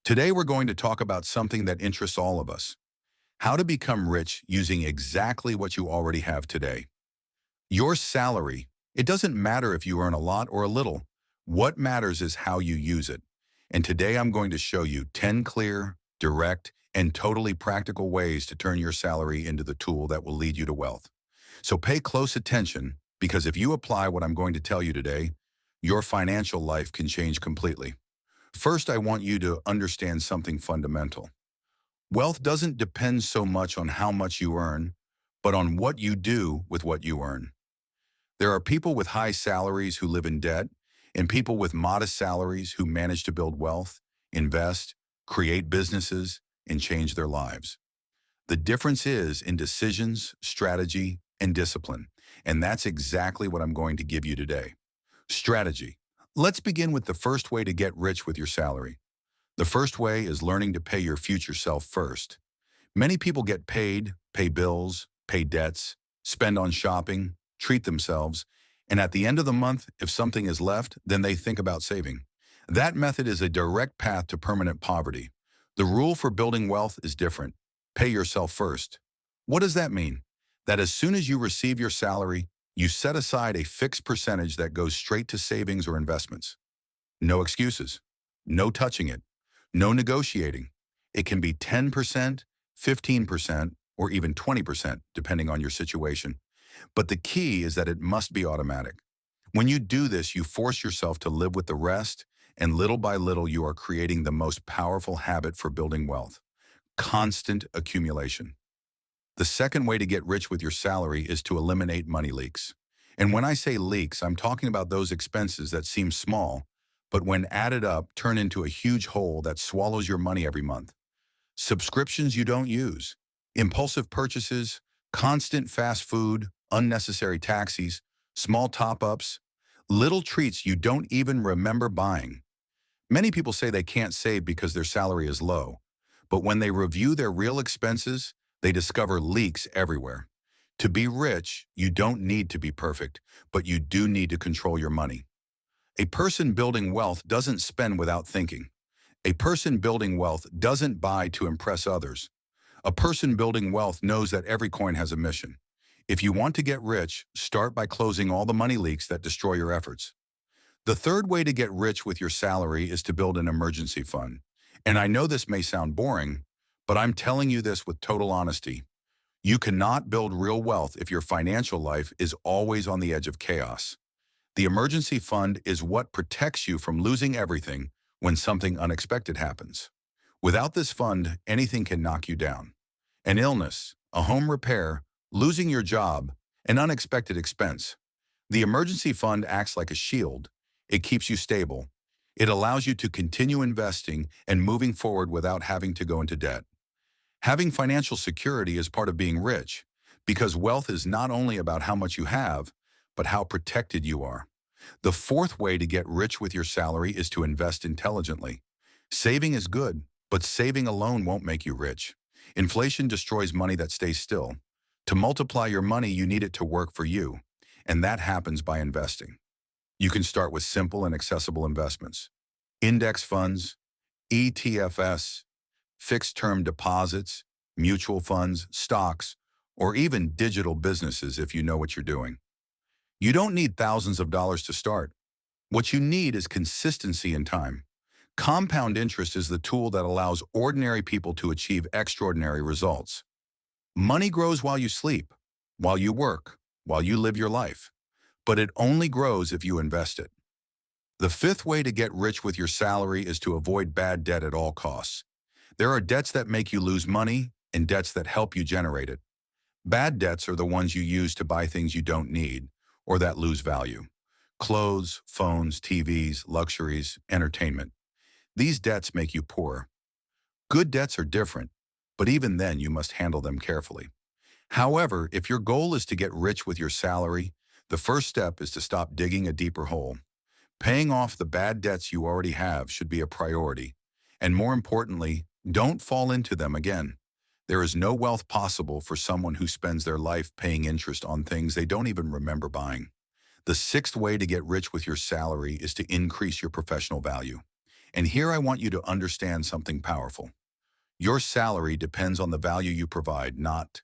Today, we're going to talk about something that interests all of us: how to become rich using exactly what you already have today. Your salary. It doesn't matter if you earn a lot or a little. What matters is how you use it. And today, I'm going to show you 10 clear, direct, and totally practical ways to turn your salary into the tool that will lead you to wealth. So pay close attention, because if you apply what I'm going to tell you today, your financial life can change completely. First, I want you to understand something fundamental. Wealth doesn't depend so much on how much you earn, but on what you do with what you earn. There are people with high salaries who live in debt, and people with modest salaries who manage to build wealth, invest, create businesses, and change their lives. The difference is in decisions, strategy, and discipline, and that's exactly what I'm going to give you today. Strategy. Let's begin with the first way to get rich with your salary. The first way is learning to pay your future self first. Many people get paid, pay bills, pay debts, spend on shopping, treat themselves, and at the end of the month, if something is left, then they think about saving. That method is a direct path to permanent poverty. The rule for building wealth is different. Pay yourself first. What does that mean? That as soon as you receive your salary, you set aside a fixed percentage that goes straight to savings or investments. No excuses. No touching it. No negotiating. It can be 10%, 15%, or even 20%, depending on your situation. But the key is that it must be automatic. When you do this, you force yourself to live with the rest, and little by little, you are creating the most powerful habit for building wealth: constant accumulation. The second way to get rich with your salary is to eliminate money leaks. And when I say leaks, I'm talking about those expenses that seem small, but when added up, turn into a huge hole that swallows your money every month. Subscriptions you don't use, impulsive purchases, constant fast food, unnecessary taxis, small top-ups, little treats you don't even remember buying. Many people say they can't save because their salary is low, but when they review their real expenses, they discover leaks everywhere. To be rich, you don't need to be perfect, but you do need to control your money. A person building wealth doesn't spend without thinking. A person building wealth doesn't buy to impress others. A person building wealth knows that every coin has a mission. If you want to get rich, start by closing all the money leaks that destroy your efforts. The third way to get rich with your salary is to build an emergency fund. And I know this may sound boring, but I'm telling you this with total honesty. You cannot build real wealth if your financial life is always on the edge of chaos. The emergency fund is what protects you from losing everything when something unexpected happens. Without this fund, anything can knock you down. An illness, a home repair, losing your job, an unexpected expense. The emergency fund acts like a shield. It keeps you stable. It allows you to continue investing and moving forward without having to go into debt. Having financial security is part of being rich, because wealth is not only about how much you have, but how protected you are. The fourth way to get rich with your salary is to invest intelligently. Saving is good, but saving alone won't make you rich. Inflation destroys money that stays still. To multiply your money, you need it to work for you, and that happens by investing. You can start with simple and accessible investments: index funds, ETFs, fixed-term deposits, mutual funds, stocks, or even digital businesses if you know what you're doing. You don't need thousands of dollars to start. What you need is consistency and time. Compound interest is the tool that allows ordinary people to achieve extraordinary results. Money grows while you sleep, while you work, while you live your life, but it only grows if you invest it. The fifth way to get rich with your salary is to avoid bad debt at all costs. There are debts that make you lose money and debts that help you generate it. Bad debts are the ones you use to buy things you don't need or that lose value: clothes, phones, TVs, luxuries, entertainment. These debts make you poor. Good debts are different, but even then you must handle them carefully. However, if your goal is to get rich with your salary, the first step is to stop digging a deeper hole. Paying off the bad debts you already have should be a priority. And more importantly, don't fall into them again. There is no wealth possible for someone who spends their life paying interest on things they don't even remember buying. The sixth way to get rich with your salary is to increase your professional value. And here I want you to understand something powerful. Your salary depends on the value you provide, not